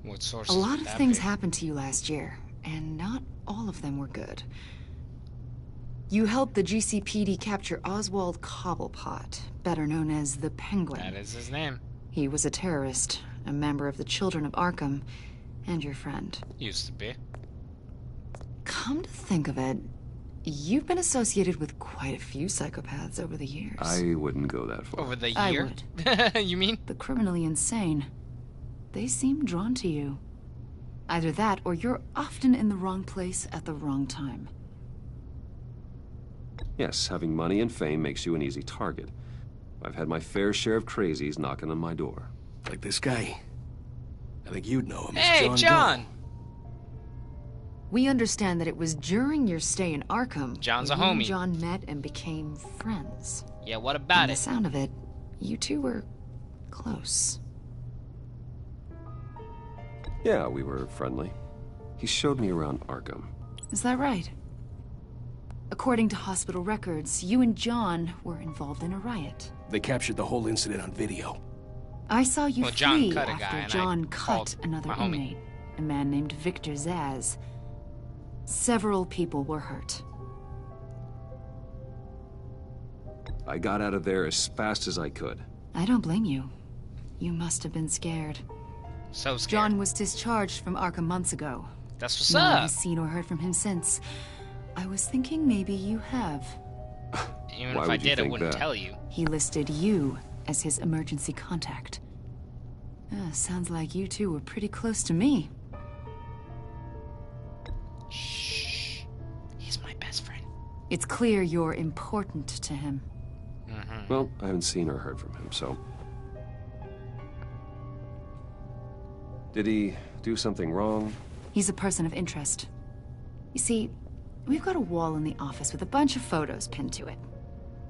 What sources? A lot would of that things be? happened to you last year, and not all of them were good. You helped the GCPD capture Oswald Cobblepot, better known as the Penguin. That is his name. He was a terrorist, a member of the Children of Arkham, and your friend. Used to be. Come to think of it, you've been associated with quite a few psychopaths over the years. I wouldn't go that far. Over the I year? would. You mean? The criminally insane. They seem drawn to you. Either that, or you're often in the wrong place at the wrong time. Yes, having money and fame makes you an easy target. I've had my fair share of crazies knocking on my door. Like this guy. I think you'd know him as Hey, John! We understand that it was during your stay in Arkham John's a where you and homie. John met and became friends. Yeah, what about From the it? sound of it, you two were close. Yeah, we were friendly. He showed me around Arkham. Is that right? According to hospital records, you and John were involved in a riot. They captured the whole incident on video. I saw you Well, John flee cut a after guy, and I John called cut another my homie. inmate, a man named Victor Zaz. Several people were hurt. I got out of there as fast as I could. I don't blame you. You must have been scared. So scared. John was discharged from Arkham months ago. That's what's No one up. has seen or heard from him since. I was thinking maybe you have. Even Why if I would you did, I think wouldn't that? tell you. He listed you as his emergency contact. Sounds like you two were pretty close to me. Shh. He's my best friend. It's clear you're important to him. Well, I haven't seen or heard from him, so... Did he do something wrong? He's a person of interest. You see, we've got a wall in the office with a bunch of photos pinned to it.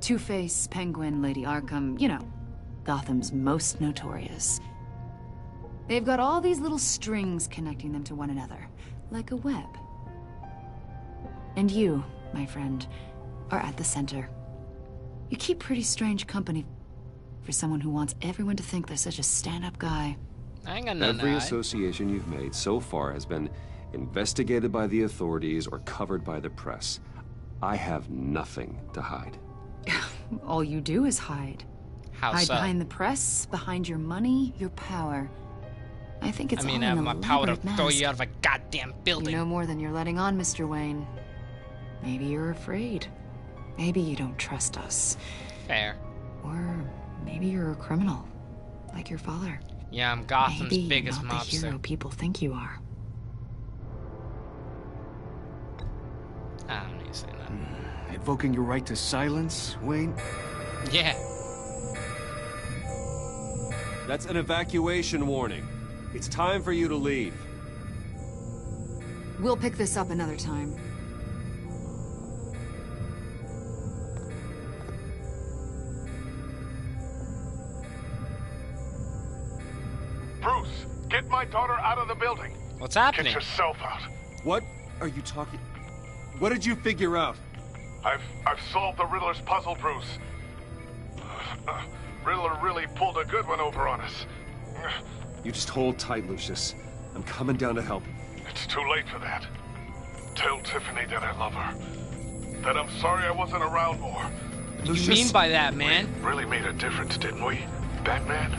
Two-Face, Penguin, Lady Arkham, you know, Gotham's most notorious. They've got all these little strings connecting them to one another, like a web. And you, my friend, are at the center. You keep pretty strange company for someone who wants everyone to think they're such a stand-up guy. I ain't got nothing Every to hide. association you've made so far has been investigated by the authorities or covered by the press. I have nothing to hide. All you do is hide. How hide so? behind the press, behind your money, your power. I think it's I mean, all I have an my power to elaborate throw mask. you out of a goddamn building. You know more than you're letting on, Mr. Wayne. Maybe you're afraid. Maybe you don't trust us. Fair. Or maybe you're a criminal, like your father. Yeah, I'm Gotham's Maybe biggest you're not the mobster. hero people think you are. I don't need to say nothing. Invoking your right to silence, Wayne? Yeah. That's an evacuation warning. It's time for you to leave. We'll pick this up another time. Bruce, get my daughter out of the building. What's happening? Get yourself out. What are you talking? What did you figure out? I've solved the Riddler's puzzle, Bruce. Riddler really pulled a good one over on us. You just hold tight, Lucius. I'm coming down to help. It's too late for that. Tell Tiffany that I love her. That I'm sorry I wasn't around more. What do you mean by that, man? We really made a difference, didn't we, Batman?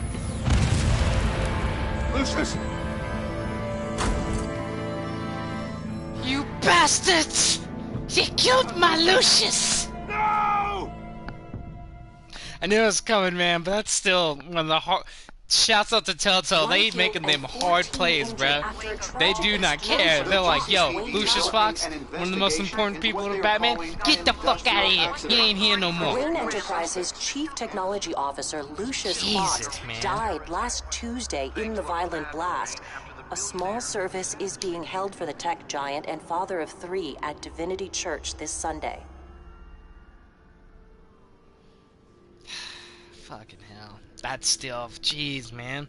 Lucius! You bastards! You killed my Lucius! No! I knew it was coming, man, but that's still one of the hard... Shouts out to Telltale, they ain't making them hard plays, bruh. They do not care. They're like, yo, Lucius Fox, one of the most important people in Batman, get the fuck out of here. He ain't here no more. Wayne Enterprises Chief Technology Officer Lucius Fox died last Tuesday in the violent blast. A small service is being held for the tech giant and father of 3 at Divinity Church this Sunday. Fucking hell. That still, jeez, man.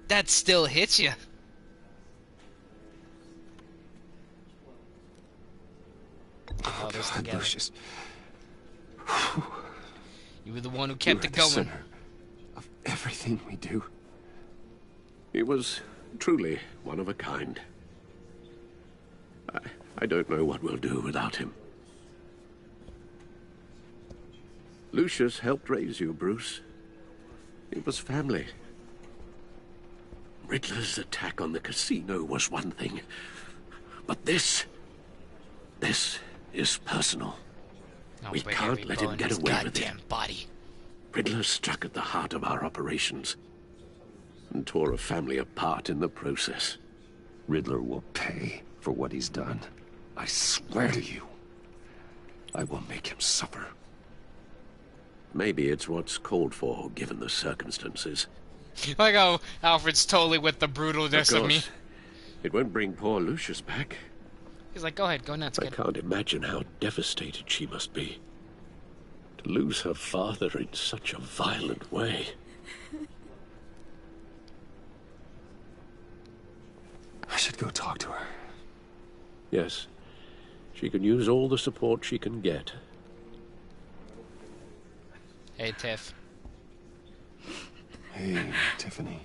That still hits you. Oh, this God, together. Lucius. You were the one who kept it the going. center of everything we do. He was truly one of a kind. I don't know what we'll do without him. Lucius helped raise you, Bruce. It was family. Riddler's attack on the casino was one thing. But this is personal. We can't let him get away with it. Body. Riddler struck at the heart of our operations and tore a family apart in the process. Riddler will pay for what he's done. I swear to you, I will make him suffer. Maybe it's what's called for, given the circumstances. Like how Alfred's totally with the brutalness of me. It won't bring poor Lucius back. He's like, go ahead, go nuts. I can't imagine how devastated she must be. To lose her father in such a violent way. I should go talk to her. Yes. She can use all the support she can get. Hey, Tiff. Hey, Tiffany.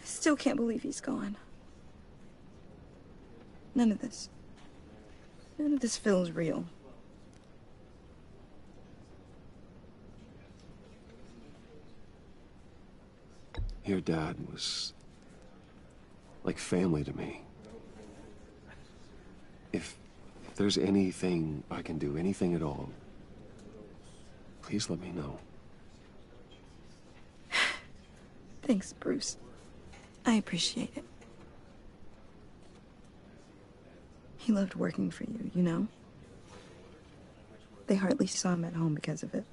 I still can't believe he's gone. None of this feels real. Your dad was like family to me. If there's anything I can do, anything at all, please let me know. Thanks, Bruce. I appreciate it. He loved working for you, you know? They hardly saw him at home because of it.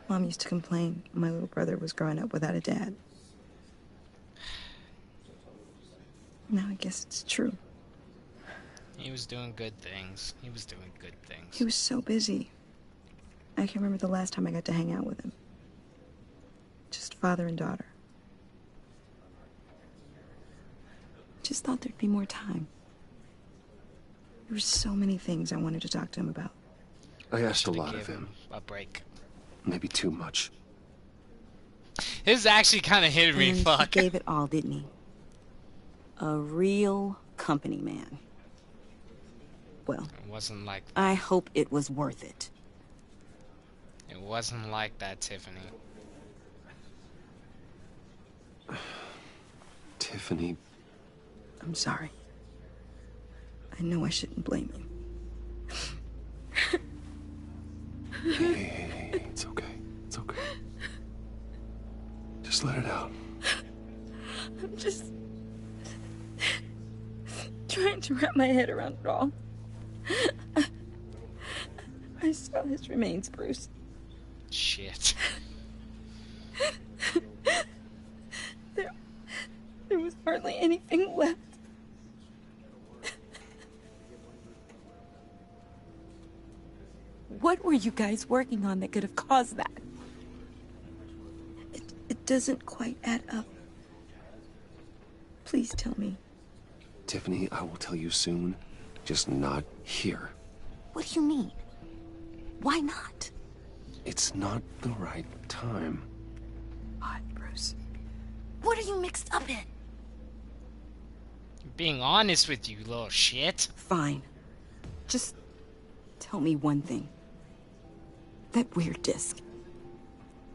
Mom used to complain my little brother was growing up without a dad. Now I guess it's true. He was doing good things. He was doing good things. He was so busy. I can't remember the last time I got to hang out with him. Just father and daughter. Just thought there'd be more time. There were so many things I wanted to talk to him about. I asked a lot of him. A break. Maybe too much. This actually kind of hit me. Fuck. He gave it all, didn't he? A real company man. Well, it wasn't like that. I hope it was worth it. It wasn't like that, Tiffany. Tiffany. I'm sorry. I know I shouldn't blame you. Hey, it's okay. It's okay. Just let it out. I'm just trying to wrap my head around it all. I saw his remains, Bruce. Shit. There was hardly anything left. What were you guys working on that could have caused that? It doesn't quite add up. Please tell me. Tiffany, I will tell you soon. Just not here. What do you mean? Why not? It's not the right time. What, Bruce? What are you mixed up in? Being honest with you, little shit. Fine. Just tell me one thing. That weird disc.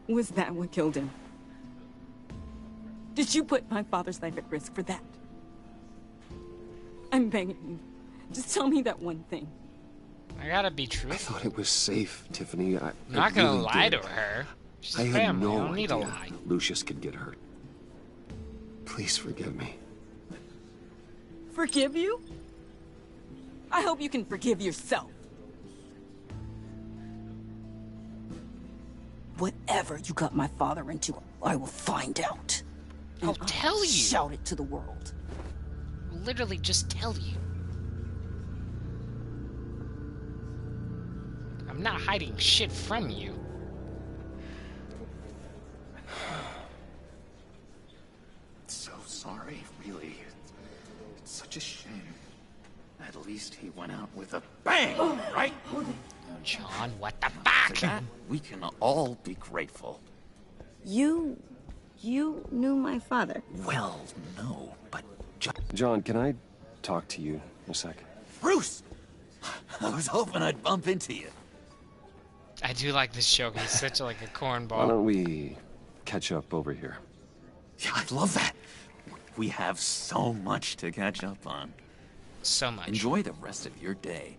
Was that what killed him? Did you put my father's life at risk for that? I'm begging you. Just tell me that one thing. I gotta be truthful. I thought it was safe, Tiffany. I'm not gonna lie to her. She's I family. had no I don't need to idea lie. Lucius could get hurt. Please forgive me. Forgive you? I hope you can forgive yourself. Whatever you got my father into, I will find out. I'll tell you. Shout it to the world. I'll literally just tell you. I'm not hiding shit from you. So sorry, really. It's such a shame. At least he went out with a bang, right? John, what the fuck? For that, we can all be grateful. You knew my father. Well, no, but John, can I talk to you a second? Bruce! I was hoping I'd bump into you. I do like this joke. He's such like a cornball. Why don't we catch up over here? Yeah, I'd love that. We have so much to catch up on. So much. Enjoy the rest of your day.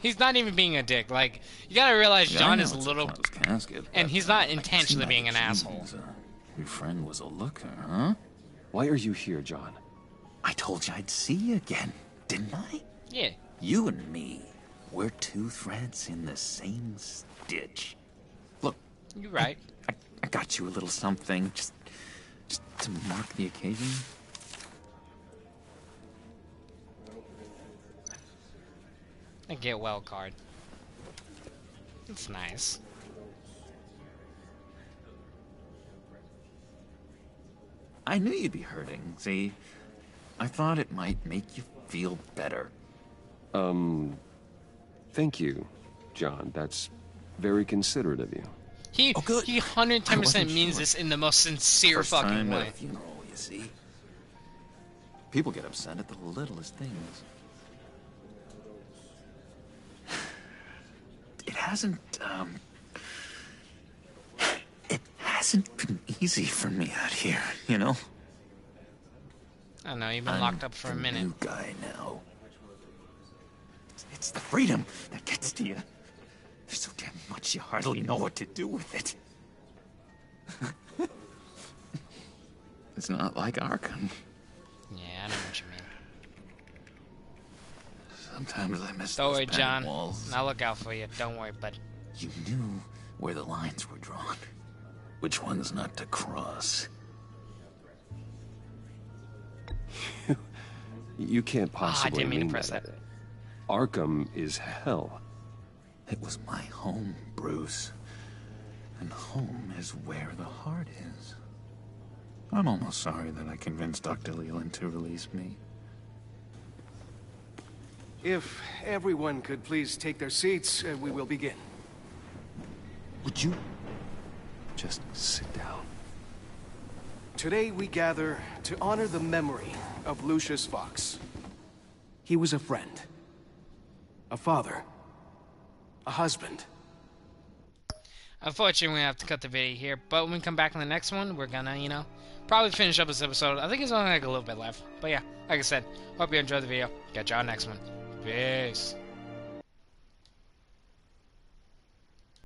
He's not even being a dick. Like, you gotta realize Yeah, John I is a know it's little... casket, and he's not intentionally being an asshole. Your friend was a looker, huh? Why are you here, John? I told you I'd see you again, didn't I? Yeah. You and me, we're two threads in the same stitch. Look. You're right. I got you a little something, just to mark the occasion. A get well card. It's nice. I knew you'd be hurting, see? I thought it might make you feel better. Thank you, John. That's very considerate of you. He 110% means this in the most sincere First fucking time at way. a funeral, you see? People get upset at the littlest things. It hasn't been easy for me out here, you know? I know, you've been locked up for a minute. New guy now. It's the freedom that gets to you. There's so damn much you hardly know what to do with it. It's not like Arkham. Yeah, I know what you mean. Sometimes I miss Don't those worry, padded John. walls. I'll look out for you. Don't worry, buddy. You knew where the lines were drawn. Which ones not to cross. You can't possibly didn't mean to mean press that. Arkham is hell. It was my home, Bruce. And home is where the heart is. I'm almost sorry that I convinced Dr. Leland to release me. If everyone could please take their seats, we will begin. Would you just sit down? Today we gather to honor the memory of Lucius Fox. He was a friend, a father, a husband. Unfortunately, we have to cut the video here, but when we come back in the next one, we're gonna, you know, probably finish up this episode. I think it's only like a little bit left. But yeah, like I said, hope you enjoyed the video. Catch y'all next one. Peace.